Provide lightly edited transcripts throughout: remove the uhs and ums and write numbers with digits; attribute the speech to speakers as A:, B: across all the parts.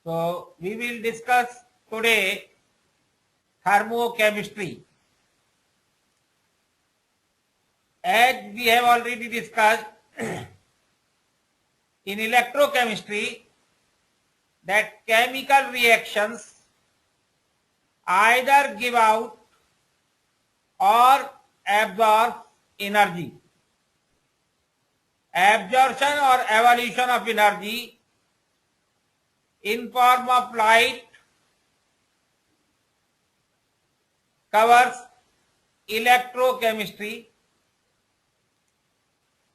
A: So we will discuss today thermochemistry. As we have already discussed in electrochemistry that chemical reactions either give out or absorb energy. Absorption or evolution of energy in form of light covers electrochemistry.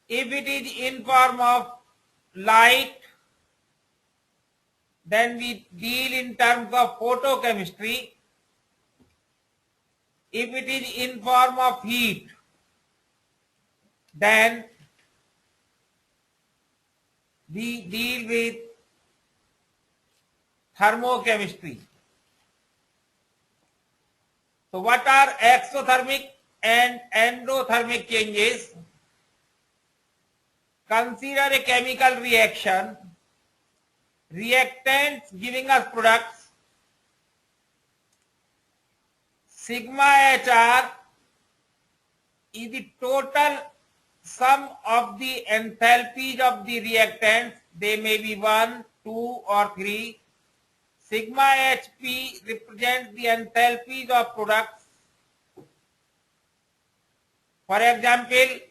A: If it is in form of light, then we deal in terms of photochemistry. If it is in form of heat, then we deal with thermochemistry. So what are exothermic and endothermic changes? Consider a chemical reaction, reactants giving us products. Sigma HR is the total sum of the enthalpies of the reactants. They may be 1, 2 or 3. Sigma HP represents the enthalpies of products. For example,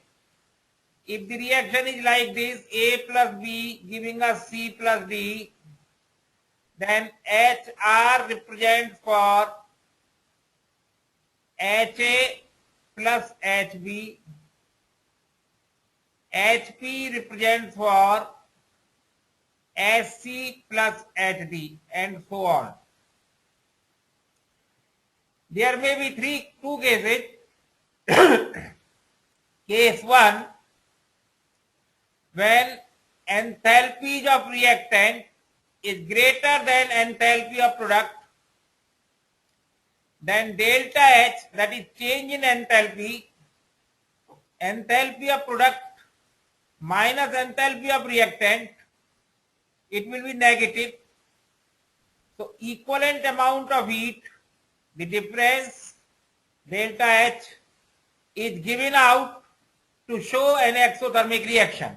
A: if the reaction is like this, A plus B giving us C plus D, then HR represents for HA plus HB, HP represents for SC plus HD, and so on. There may be two cases. Case 1, when enthalpies of reactant is greater than enthalpy of product, then delta H, that is change in enthalpy, enthalpy of product minus enthalpy of reactant, it will be negative. So equivalent amount of heat, the difference delta H, is given out to show an exothermic reaction.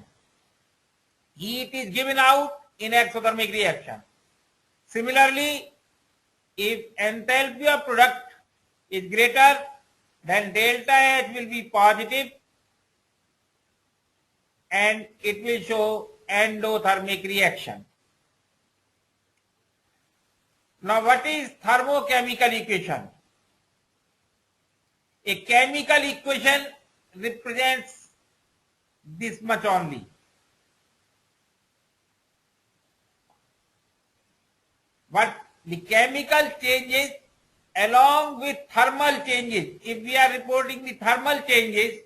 A: Heat is given out in exothermic reaction. Similarly, if enthalpy of product is greater, then delta H will be positive and it will show endothermic reaction. Now what is thermochemical equation? A chemical equation represents this much only. But the chemical changes along with thermal changes, if we are reporting the thermal changes,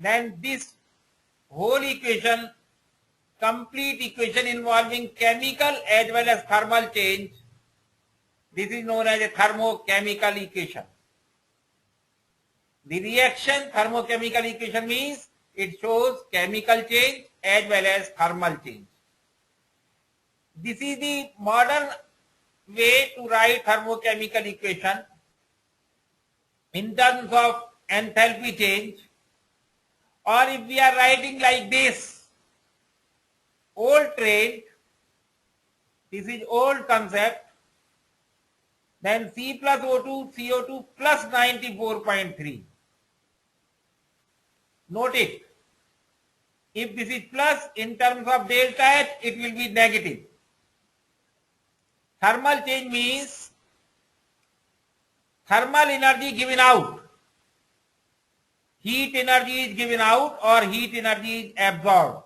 A: then this whole equation, complete equation involving chemical as well as thermal change, this is known as a thermochemical equation. The reaction thermochemical equation means it shows chemical change as well as thermal change. This is the modern way to write thermochemical equation in terms of enthalpy change, or if we are writing like this, old trade, this is old concept, then C plus O2, CO2 plus 94.3. Note it. If this is plus, in terms of delta H, it will be negative. Thermal change means thermal energy given out. Heat energy is given out or heat energy is absorbed.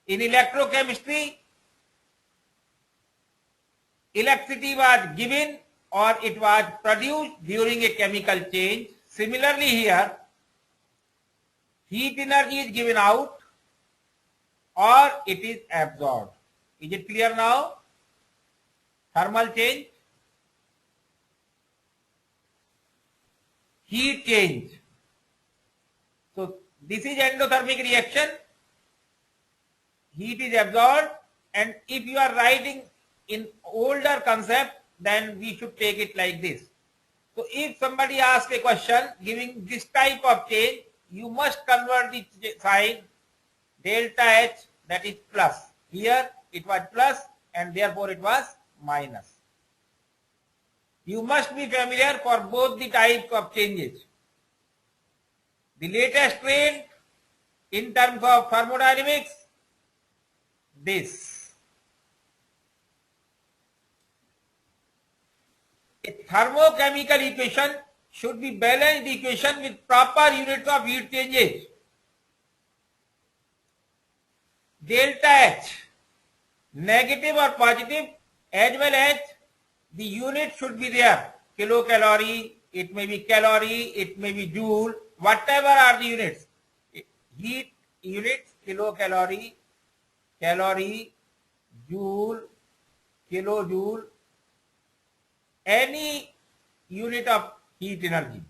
A: In electrochemistry, electricity was given or it was produced during a chemical change. Similarly here, heat energy is given out or it is absorbed. Is it clear now? Thermal change, heat change. So this is endothermic reaction. Heat is absorbed, and if you are writing in older concept, then we should take it like this. So if somebody asks a question giving this type of change, you must convert the sign delta H, that is plus. Here it was plus and therefore it was minus. You must be familiar for both the types of changes. The latest trend in terms of thermodynamics, this. A thermochemical equation should be balanced equation with proper units of heat changes. Delta H, negative or positive, as well as the unit should be there. Kilocalorie, it may be calorie, it may be joule, whatever are the units. Heat units, kilocalorie, calorie, joule, kilojoule, any unit of heat energy.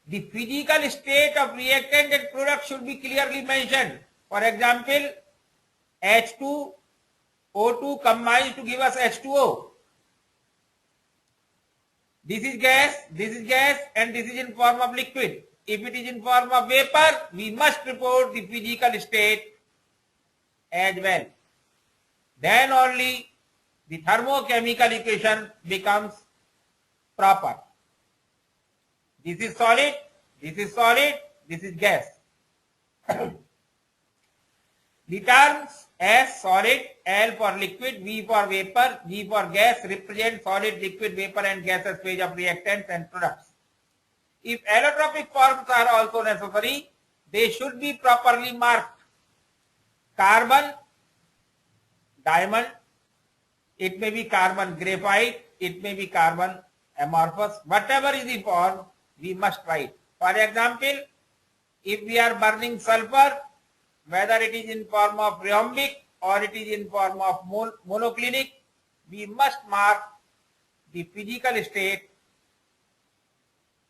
A: The physical state of reactant and product should be clearly mentioned. For example, H2, O2 combines to give us H2O. This is gas, and this is in form of liquid. If it is in form of vapor, we must report the physical state as well. Then only the thermochemical equation becomes proper. This is solid, this is gas. The terms S solid, L for liquid, V for vapor, G for gas represent solid, liquid, vapor and gaseous phase of reactants and products. If allotropic forms are also necessary, they should be properly marked. Carbon, diamond, it may be carbon graphite, it may be carbon amorphous, whatever is the form, we must write. For example, if we are burning sulfur, whether it is in form of rhombic or it is in form of monoclinic, we must mark the physical state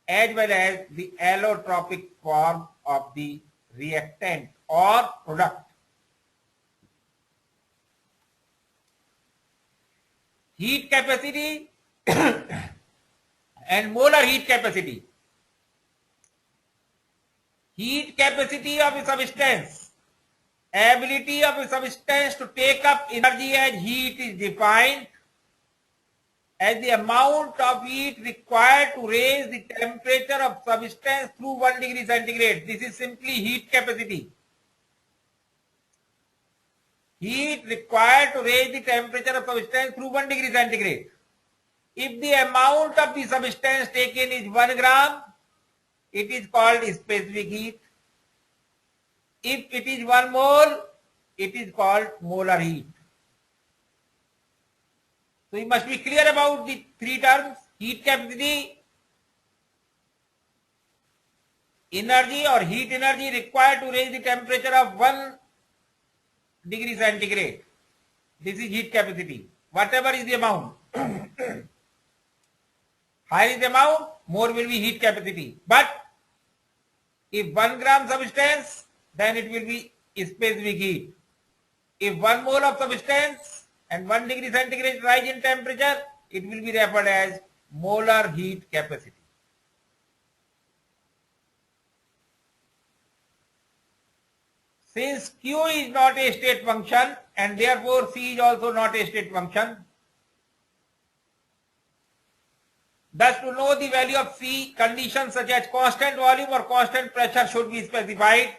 A: as well as the allotropic form of the reactant or product. Heat capacity and molar heat capacity. Heat capacity of a substance, ability of a substance to take up energy as heat is defined as the amount of heat required to raise the temperature of substance through 1 degree centigrade. This is simply heat capacity. Heat required to raise the temperature of substance through 1 degree centigrade. If the amount of the substance taken is 1 gram, it is called specific heat. If it is 1 mole, it is called molar heat. So you must be clear about the three terms: heat capacity, energy or heat energy required to raise the temperature of 1 degree centigrade. This is heat capacity. Whatever is the amount, higher is the amount, more will be heat capacity. But if 1 gram substance, then it will be specific heat. If 1 mole of substance and 1 degree centigrade rise in temperature, it will be referred as molar heat capacity. Since Q is not a state function and therefore C is also not a state function, thus to know the value of C, conditions such as constant volume or constant pressure should be specified.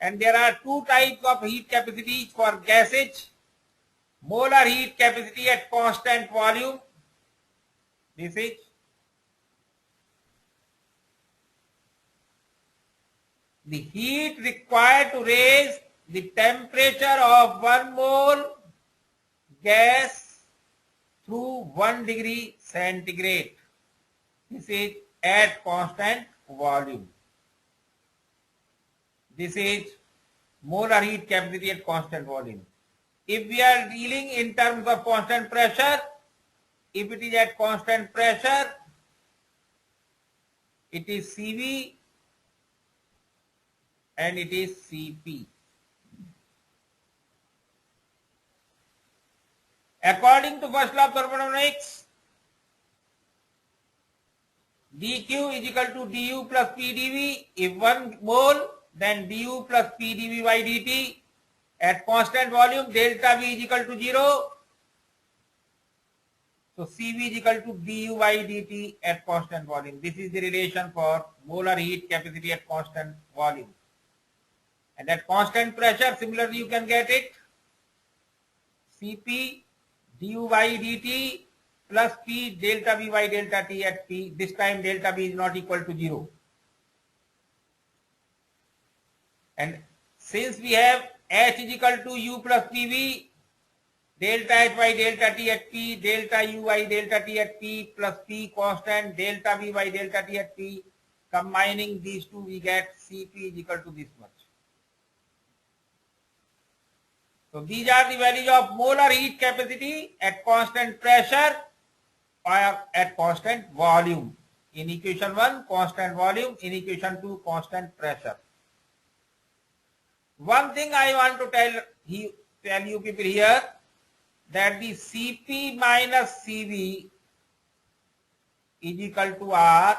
A: And there are two types of heat capacities for gases: molar heat capacity at constant volume. This is the heat required to raise the temperature of 1 mole gas through 1 degree centigrade. This is at constant volume. This is molar heat capacity at constant volume. If we are dealing in terms of constant pressure, if it is at constant pressure, it is CV and it is Cp. According to first law of thermodynamics, dq is equal to du plus pdv. If 1 mole, then du plus pdv by dt. At constant volume, delta V is equal to 0. So Cv is equal to du by dt at constant volume. This is the relation for molar heat capacity at constant volume. And at constant pressure, similarly you can get it. Cp du by dt plus P delta V by delta T at P. This time delta V is not equal to 0. And since we have H is equal to U plus PV, delta H by delta T at P, delta U by delta T at P plus P constant, delta V by delta T at P. Combining these two, we get Cp is equal to this much. So these are the values of molar heat capacity at constant pressure or at constant volume. In equation 1, constant volume. In equation 2, constant pressure. One thing I want to tell you people here, that the Cp minus Cv is equal to R.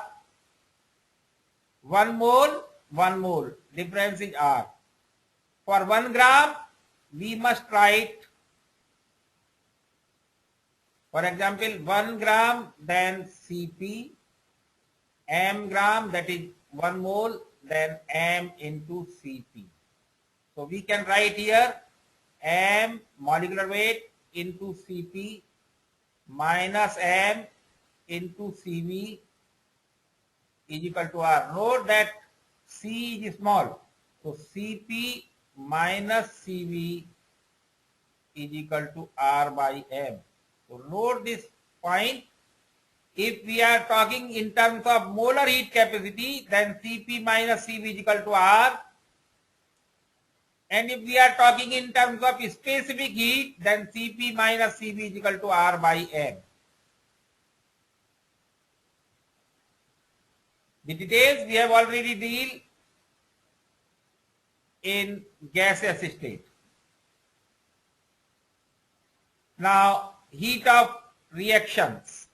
A: 1 mole, 1 mole. Difference is R. For 1 gram, we must write, for example, 1 gram, then Cp, m gram, that is 1 mole, then m into Cp. So we can write here m molecular weight into Cp minus m into Cv is equal to R. Note that C is small. So Cp minus Cv is equal to R by m. So note this point. If we are talking in terms of molar heat capacity, then Cp minus Cv is equal to R. And if we are talking in terms of specific heat, then Cp minus Cv is equal to R by m. The details we have already deal in gaseous state. Now, heat of reactions.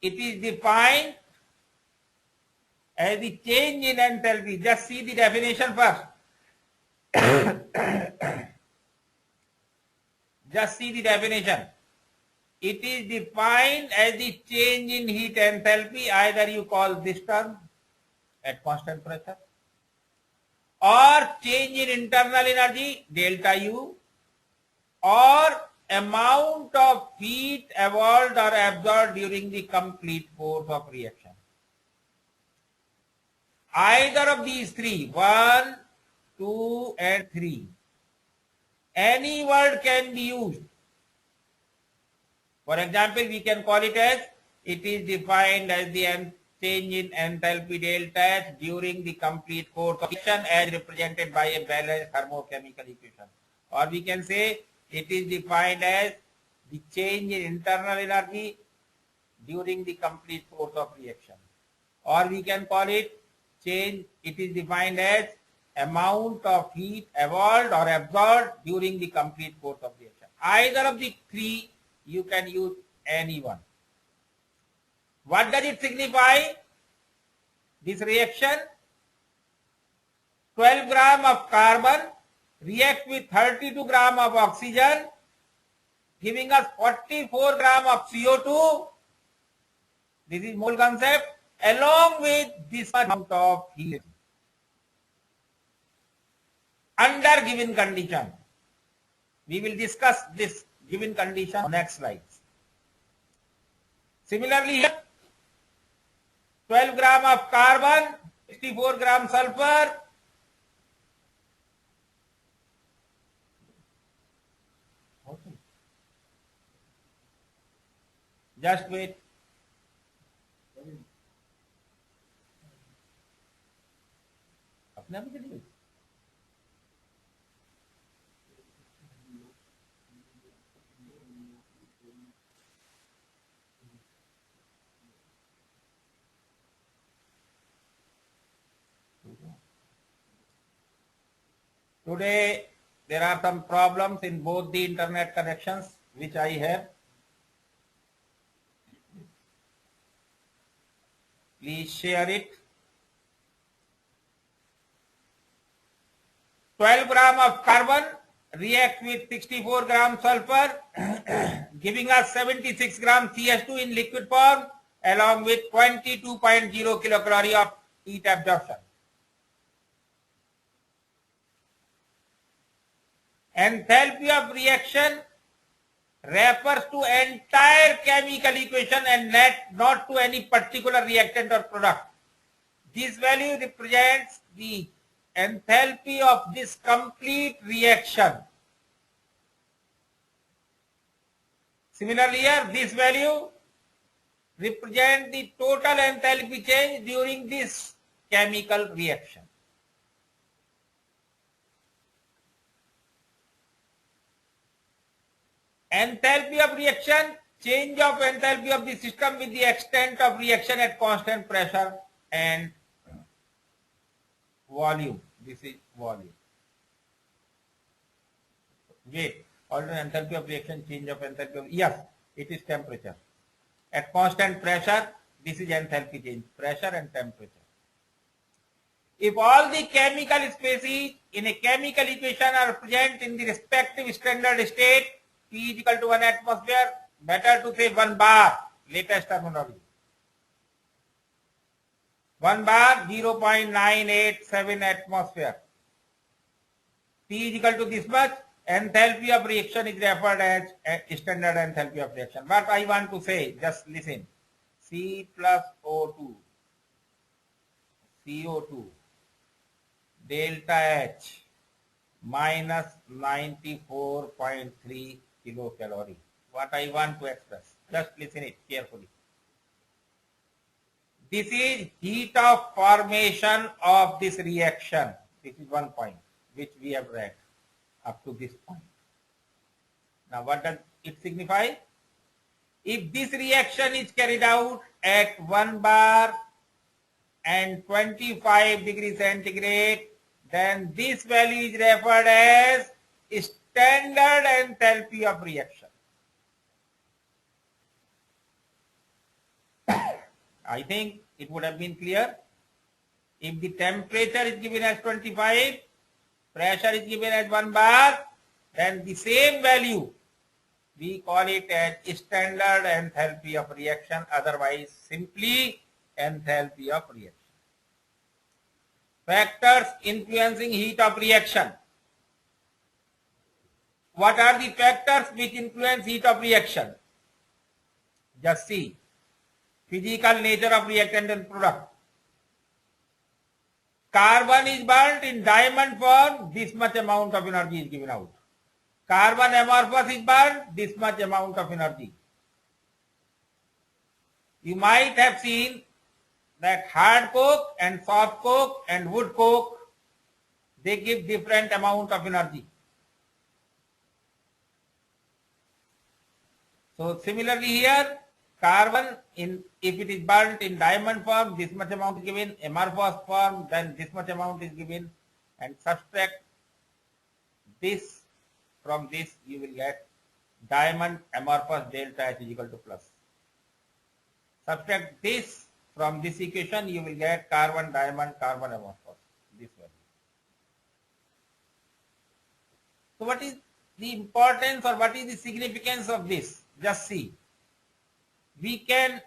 A: It is defined as the change in enthalpy. Just see the definition first. Just see the definition. It is defined as the change in heat enthalpy. Either you call this term at constant pressure, or change in internal energy, delta U, or amount of heat evolved or absorbed during the complete course of reaction. Either of these three, 1, 2, and 3, any word can be used. For example, we can call it as, it is defined as the change in enthalpy delta H during the complete course of reaction as represented by a balanced thermochemical equation. Or we can say it is defined as the change in internal energy during the complete course of reaction. Or we can call it change, it is defined as amount of heat evolved or absorbed during the complete course of reaction. Either of the three, you can use any one. What does it signify? This reaction, 12 gram of carbon react with 32 gram of oxygen, giving us 44 gram of CO2. This is mole concept, along with this amount of heat under given condition. We will discuss this given condition on next slides. Similarly, here 12 gram of carbon, 64 gram sulfur. Okay. Just wait. अपने आप ही चलिए. Today there are some problems in both the internet connections which I have. Please share it. 12 gram of carbon react with 64 gram sulfur giving us 76 gram CH2 in liquid form along with 22.0 kilocalorie of heat absorption. Enthalpy of reaction refers to entire chemical equation and not to any particular reactant or product. This value represents the enthalpy of this complete reaction. Similarly here, this value represents the total enthalpy change during this chemical reaction. Enthalpy of reaction, change of enthalpy of the system with the extent of reaction at constant pressure and volume. This is volume. Wait, order enthalpy of reaction, change of enthalpy of, yes, it is temperature. At constant pressure, this is enthalpy change, pressure and temperature. If all the chemical species in a chemical equation are present in the respective standard state, P is equal to 1 atmosphere, better to say 1 bar, latest terminology. 1 bar, 0.987 atmosphere. P is equal to this much, enthalpy of reaction is referred as standard enthalpy of reaction. What I want to say, just listen. C plus O2, CO2, delta H, minus 94.3 kilocalorie. What I want to express, just listen it carefully. This is heat of formation of this reaction. This is one point which we have read up to this point. Now what does it signify? If this reaction is carried out at 1 bar and 25 degrees centigrade, then this value is referred as standard enthalpy of reaction. I think it would have been clear. If the temperature is given as 25, pressure is given as 1 bar, then the same value, we call it as standard enthalpy of reaction, otherwise simply enthalpy of reaction. Factors influencing heat of reaction. What are the factors which influence heat of reaction? Just see. Physical nature of reactant and product. Carbon is burnt in diamond form, this much amount of energy is given out. Carbon amorphous is burnt, this much amount of energy. You might have seen that hard coke and soft coke and wood coke, they give different amount of energy. So similarly here, carbon, if it is burnt in diamond form, this much amount is given, amorphous form, then this much amount is given, and subtract this from this, you will get diamond amorphous delta H is equal to plus. Subtract this from this equation, you will get carbon diamond carbon amorphous, this value. So what is the importance or what is the significance of this? Just see. We can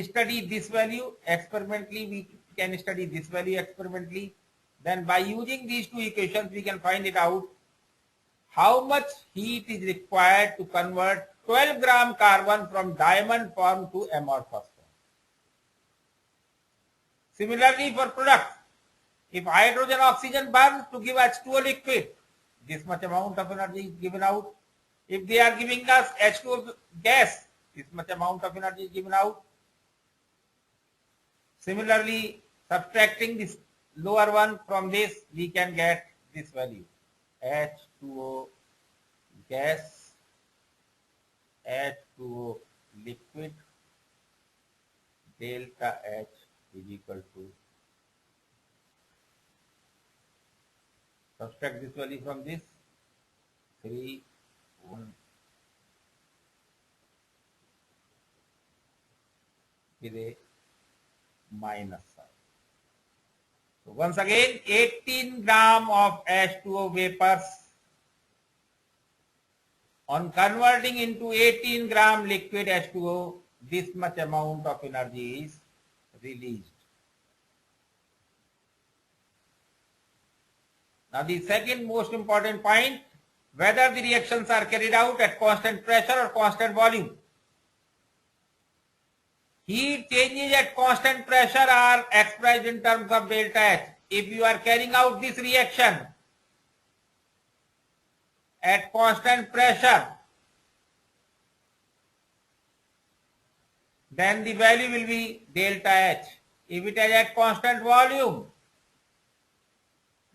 A: study this value experimentally, we can study this value experimentally. Then by using these two equations, we can find it out how much heat is required to convert 12 gram carbon from diamond form to amorphous form. Similarly for products, if hydrogen oxygen burns to give H2O liquid, this much amount of energy is given out. If they are giving us H2O gas, this much amount of energy is given out. Similarly, subtracting this lower one from this, we can get this value. H2O gas, H2O liquid, delta H is equal to, subtract this value from this, 3, 1 with a minus sign. So once again, 18 gram of H2O vapors. On converting into 18 gram liquid H2O, this much amount of energy is released. Now the second most important point, whether the reactions are carried out at constant pressure or constant volume. Heat changes at constant pressure are expressed in terms of delta H. If you are carrying out this reaction at constant pressure, then the value will be delta H. If it is at constant volume,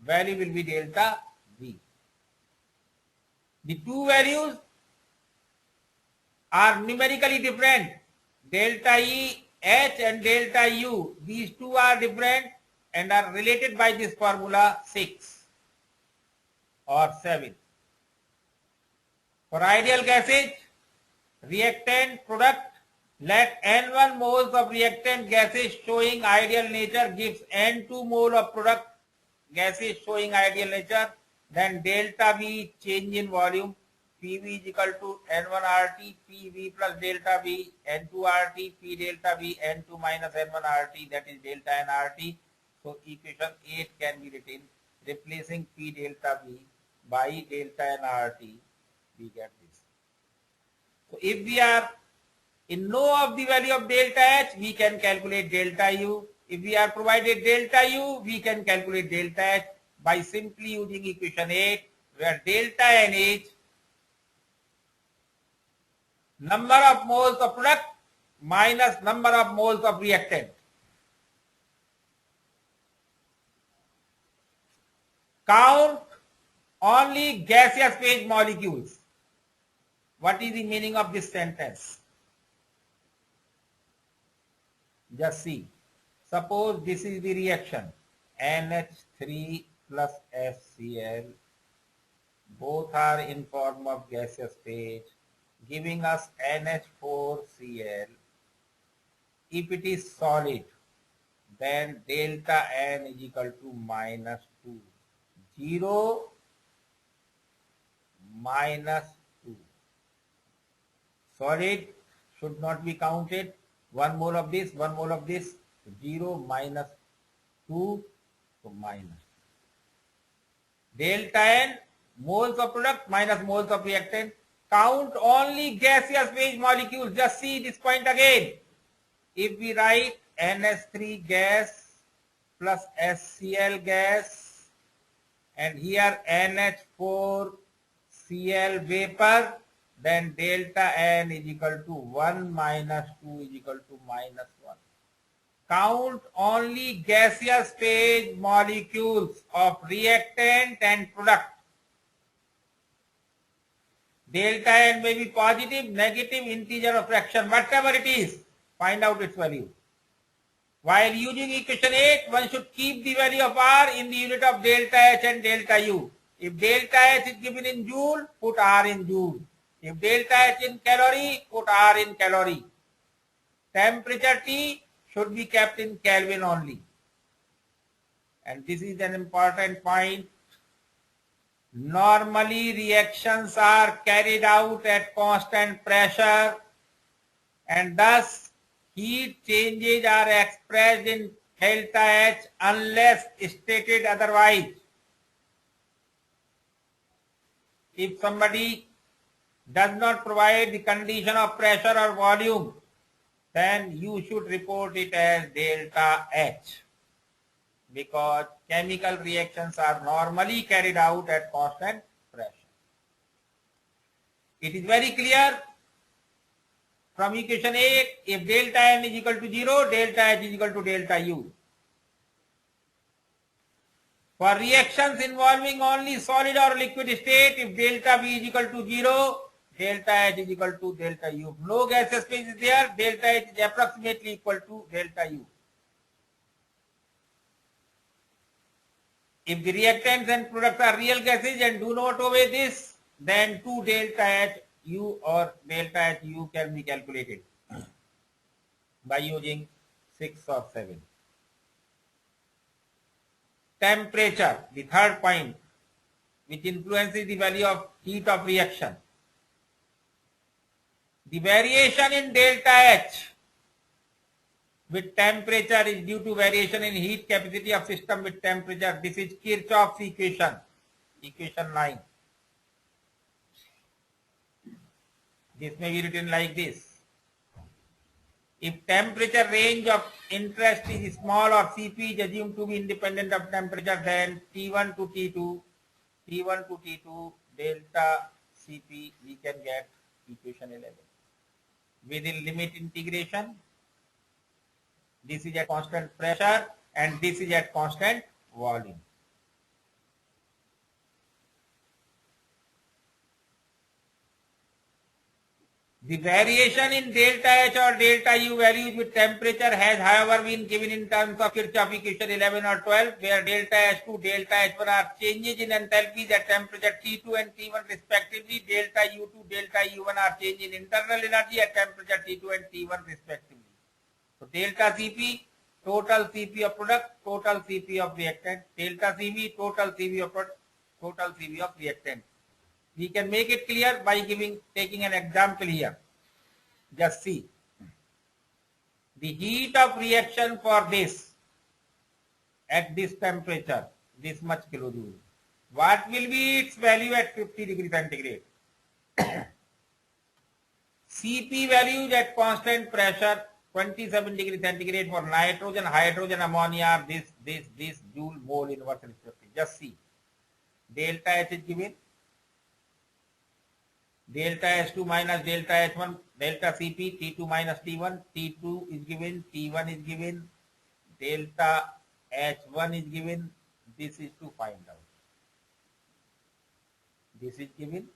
A: value will be delta V. The two values are numerically different. Delta E H and delta U, these two are different and are related by this formula 6 or 7. For ideal gases, reactant product, let N1 moles of reactant gases showing ideal nature gives N2 mole of product gases showing ideal nature, then delta V change in volume, PV is equal to N1 RT, PV plus delta V, N2 RT, P delta V, N2 minus N1 RT, that is delta N RT. So equation 8 can be written, replacing P delta V by delta N RT, we get this. So if we are in know of the value of delta H, we can calculate delta U. If we are provided delta U, we can calculate delta H by simply using equation 8, where delta NH, number of moles of product minus number of moles of reactant. Count only gaseous phase molecules. What is the meaning of this sentence? Just see. Suppose this is the reaction. NH3 plus HCl. Both are in form of gaseous phase, giving us NH4Cl. If it is solid, then delta N is equal to minus 2. 0 minus 2. Solid should not be counted. 1 mole of this, 1 mole of this. 0 minus 2, so minus. Delta N, moles of product minus moles of reactant. Count only gaseous phase molecules. Just see this point again. If we write NH3 gas plus HCl gas and here NH4Cl vapor, then delta N is equal to 1 minus 2 is equal to minus 1. Count only gaseous phase molecules of reactant and product. Delta N may be positive, negative, integer or fraction, whatever it is, find out its value. While using equation 8, one should keep the value of R in the unit of delta H and delta U. If delta H is given in joule, put R in joule. If delta H in calorie, put R in calorie. Temperature T should be kept in Kelvin only. And this is an important point. Normally reactions are carried out at constant pressure and thus heat changes are expressed in delta H unless stated otherwise. If somebody does not provide the condition of pressure or volume, then you should report it as delta H, because chemical reactions are normally carried out at constant pressure. It is very clear from equation 8, if delta N is equal to 0, delta H is equal to delta U. For reactions involving only solid or liquid state, if delta V is equal to 0, delta H is equal to delta U. No gaseous phase is there, delta H is approximately equal to delta U. If the reactants and products are real gases and do not obey this, then 2 delta H U or delta H U can be calculated by using 6 or 7. Temperature, the third point, which influences the value of heat of reaction. The variation in delta H with temperature is due to variation in heat capacity of system with temperature. This is Kirchhoff's equation, equation 9. This may be written like this. If temperature range of interest is small or Cp is assumed to be independent of temperature, then T1 to T2 delta Cp, we can get equation 11. Within limit integration, this is at constant pressure and this is at constant volume. The variation in delta H or delta U values with temperature has, however, been given in terms of Kirchhoff equation 11 or 12, where delta H to delta H1 are changes in enthalpies at temperature T2 and T1 respectively. Delta U to delta U1 are changes in internal energy at temperature T2 and T1 respectively. So delta Cp, total Cp of product, total Cp of reactant, delta Cv, total Cv of product, total Cv of reactant. We can make it clear by taking an example here. Just see. The heat of reaction for this at this temperature, this much kilojoule. What will be its value at 50 degrees centigrade? Cp values at constant pressure 27 degrees centigrade for nitrogen, hydrogen, ammonia, this joule mole inverse respectively. Just see. Delta H is given. Delta H2 minus delta H1, delta Cp, T2 minus T1, T2 is given, T1 is given, delta H1 is given. This is to find out. This is given.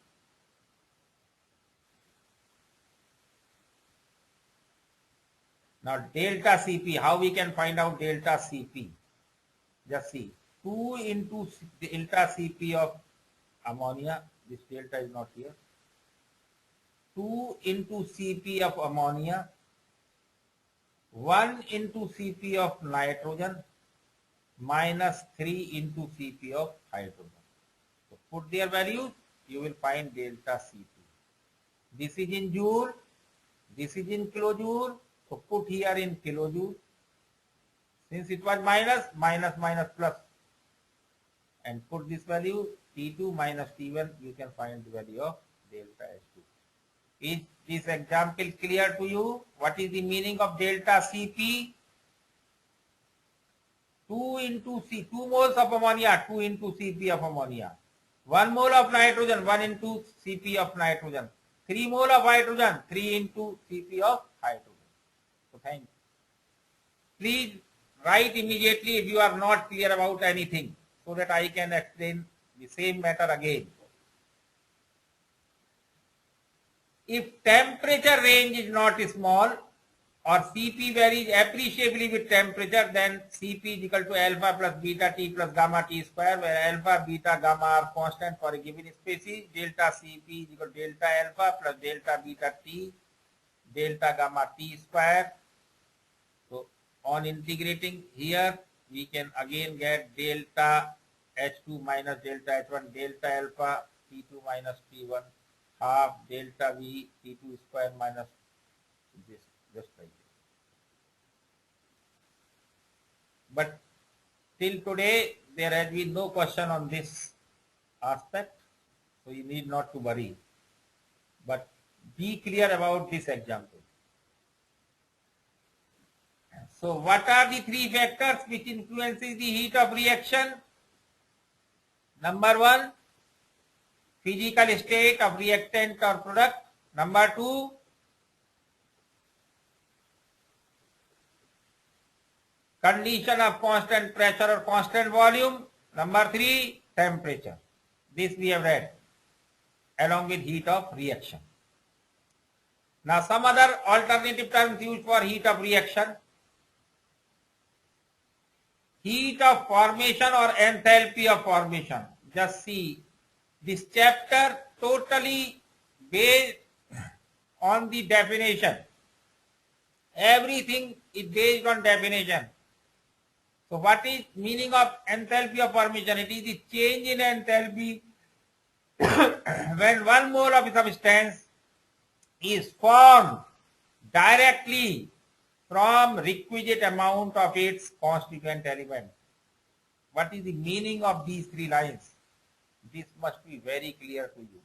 A: Now delta Cp, how we can find out delta Cp? Just see. 2 into delta Cp of ammonia, this delta is not here. 2 into Cp of ammonia, 1 into Cp of nitrogen, minus 3 into Cp of hydrogen. So put their values, you will find delta Cp. This is in joule, this is in kilojoule, so put here in kilojoule. Since it was minus, minus plus. And put this value, T2 minus T1, you can find the value of delta H2. Is this example clear to you? What is the meaning of delta Cp? 2 into 2 moles of ammonia, 2 into Cp of ammonia. 1 mole of nitrogen, 1 into Cp of nitrogen. 3 mole of hydrogen, 3 into Cp of hydrogen. So thank you. Please write immediately if you are not clear about anything, so that I can explain the same matter again. If temperature range is not small or Cp varies appreciably with temperature, then Cp is equal to alpha plus beta T plus gamma T square, where alpha, beta, gamma are constant for a given species. Delta Cp is equal to delta alpha plus delta beta T, delta gamma T square. So on integrating here, we can again get delta H2 minus delta H1, delta alpha T2 minus T1, half delta V T2 square minus this, just like this. But till today, there has been no question on this aspect, so you need not to worry. But be clear about this example. So what are the 3 factors which influences the heat of reaction? Number 1, physical state of reactant or product. Number 2, condition of constant pressure or constant volume. Number 3, temperature. This we have read along with heat of reaction. Now some other alternative terms used for heat of reaction. Heat of formation or enthalpy of formation. Just see This chapter totally based on the definition. Everything is based on definition. So what is meaning of enthalpy of formation? It is the change in enthalpy when 1 mole of a substance is formed directly from requisite amount of its constituent element. What is the meaning of these 3 lines? This must be very clear to you.